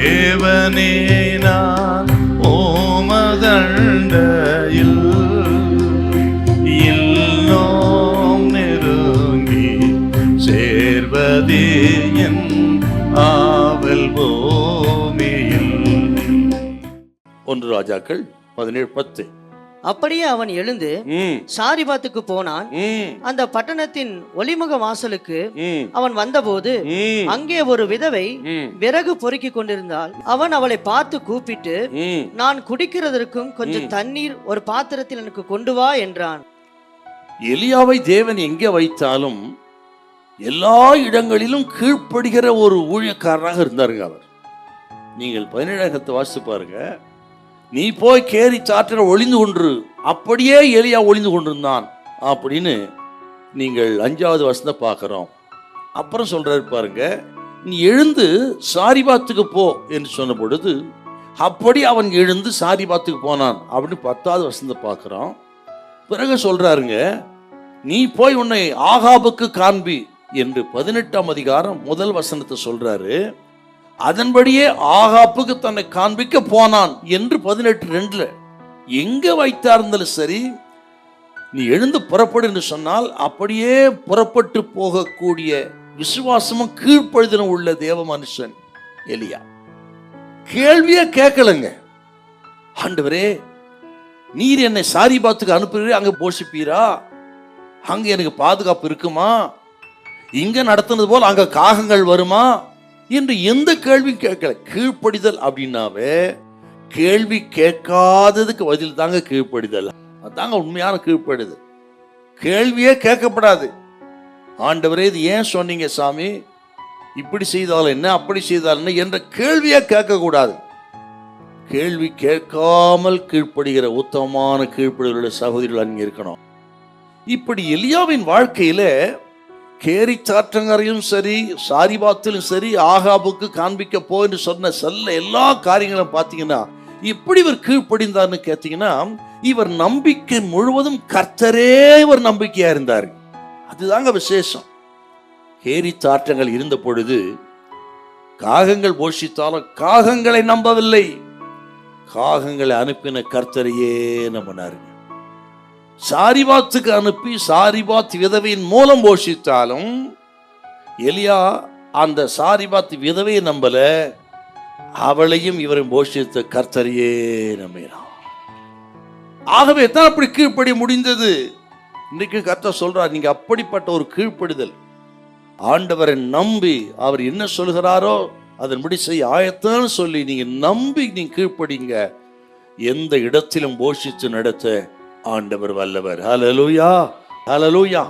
தேவனே நான் ஓமதண்டையில் இன்னும் நெருங்கி சேர்வதே என் ஆவல் பூமியில். 1 ராஜாக்கள் 17:10. அப்படியே அவன் எழுந்து சாரிபாத்துக்கு போனான். அந்த பட்டணத்தின் ஒளிமுக வாசலுக்கு அவன் வந்தபோது அங்கே ஒரு விதவை விறகு பொறுக்கி கொண்டிருந்தாள். அவன் அவளை பார்த்து கூப்பிட்டு, நான் குடிக்கிறதற்கும் கொஞ்சம் தண்ணீர் ஒரு பாத்திரத்தில் எனக்கு கொண்டு வா என்றான். எலியாவை தேவன் எங்கே வைத்தாலும் எல்லா இடங்களிலும் கீழ்ப்படுகிற ஒரு ஊழியக்காரராக இருந்தாருங்க அவர். நீங்கள் 17 வாசித்து பாருங்க. நீ போய் கேரி சாற்றில் ஒளிந்து கொன்று, அப்படியே எலியா ஒளிந்து கொண்டிருந்தான் அப்படின்னு நீங்கள் 5வது வசனத்தை பார்க்கிறோம். அப்புறம் சொல்றாரு பாருங்க, நீ எழுந்து சாரிபாத்துக்கு போ என்று சொன்ன பொழுது அப்படி அவன் எழுந்து சாரிபாத்துக்கு போனான் அப்படின்னு 10வது வசனத்தை பார்க்கிறோம். பிறகு சொல்றாருங்க, நீ போய் உன்னை ஆகாபுக்கு காண்பி என்று 18ஆம் அதிகாரம் 1 வசனத்தை சொல்றாரு. அதன்படியே ஆகாப்புக்கு தன்னை காண்பிக்க போனான் என்று 18:2 எங்க வைத்தார்ந்தாலும் சரி, நீ எழுந்து புறப்படு என்று சொன்னால் அப்படியே புறப்பட்டு போகக்கூடிய விசுவாசமும் கீழ்ப்பழுதலும் உள்ள தேவ மனுஷன் எலியா. கேள்வியே கேட்கலங்க. ஆண்டவரே, நீர் என்னை சாரிபாத்துக்கு அனுப்புகிறீர், அங்க போஷிப்பீரா? அங்க எனக்கு பாதுகாப்பு இருக்குமா? இங்க நடத்துனது போல் அங்க காகங்கள் வருமா என்று எந்த கேள்வியும் கேட்கல. கீழ்ப்படிதல் அப்படின்னாவே கேள்வி கேட்காததுக்கு பதில் தாங்க கீழ்ப்படிதல். அதாங்க உண்மையான கீழ்ப்படிதல். கேள்வியே கேட்கப்படாது. ஆண்டவரே, இது ஏன் சொன்னீங்க சாமி, இப்படி செய்தாலும் என்ன, அப்படி செய்தாலும் என்ன என்ற கேள்வியே கேட்கக்கூடாது. கேள்வி கேட்காமல் கீழ்ப்படுகிற உத்தமமான கீழ்ப்படிதலுடைய சகோதரிகள் அங்கே இருக்கணும். இப்படி எலியாவின் வாழ்க்கையில கேரி சாற்றங்கரையும் சரி, சாரிபாத்திலும் சரி, ஆகாபுக்கு காண்பிக்க போ என்று சொன்ன எல்லா காரியங்களும் பார்த்தீங்கன்னா எப்படி இவர் கீழ்ப்படிந்தார்னு கேட்டீங்கன்னா, இவர் நம்பிக்கை முழுவதும் கர்த்தரே இவர் நம்பிக்கையா இருந்தார். அதுதாங்க விசேஷம். கேரி சாற்றங்கள் இருந்த பொழுது காகங்கள் போஷித்தாலும் காகங்களை நம்பவில்லை, காகங்களை அனுப்பின கர்த்தரையே நம்பினார். சாரிபாத்துக்கு அனுப்பி சாரிபாத் விதவையின் மூலம் போஷித்தாலும் எலியா அந்த சாரிபாத் விதவையை நம்பல, அவளையும் இவரை போஷித்த கர்த்தரையே நம்பினான். ஆகவே தான் அப்படி கீழ்ப்படி முடிந்தது. இன்றைக்கு கர்த்தர் சொல்றார், நீங்க அப்படிப்பட்ட ஒரு கீழ்ப்படிதல், ஆண்டவரை நம்பி அவர் என்ன சொல்கிறாரோ அதன்படி செய்ய ஆயத்தம்னு சொல்லி நீங்க நம்பி நீங்க கீழ்ப்படிங்க. எந்த இடத்திலும் போஷித்து நடத்த ஆண்டவர் வல்லவர். ஹல்லேலூயா, ஹல்லேலூயா.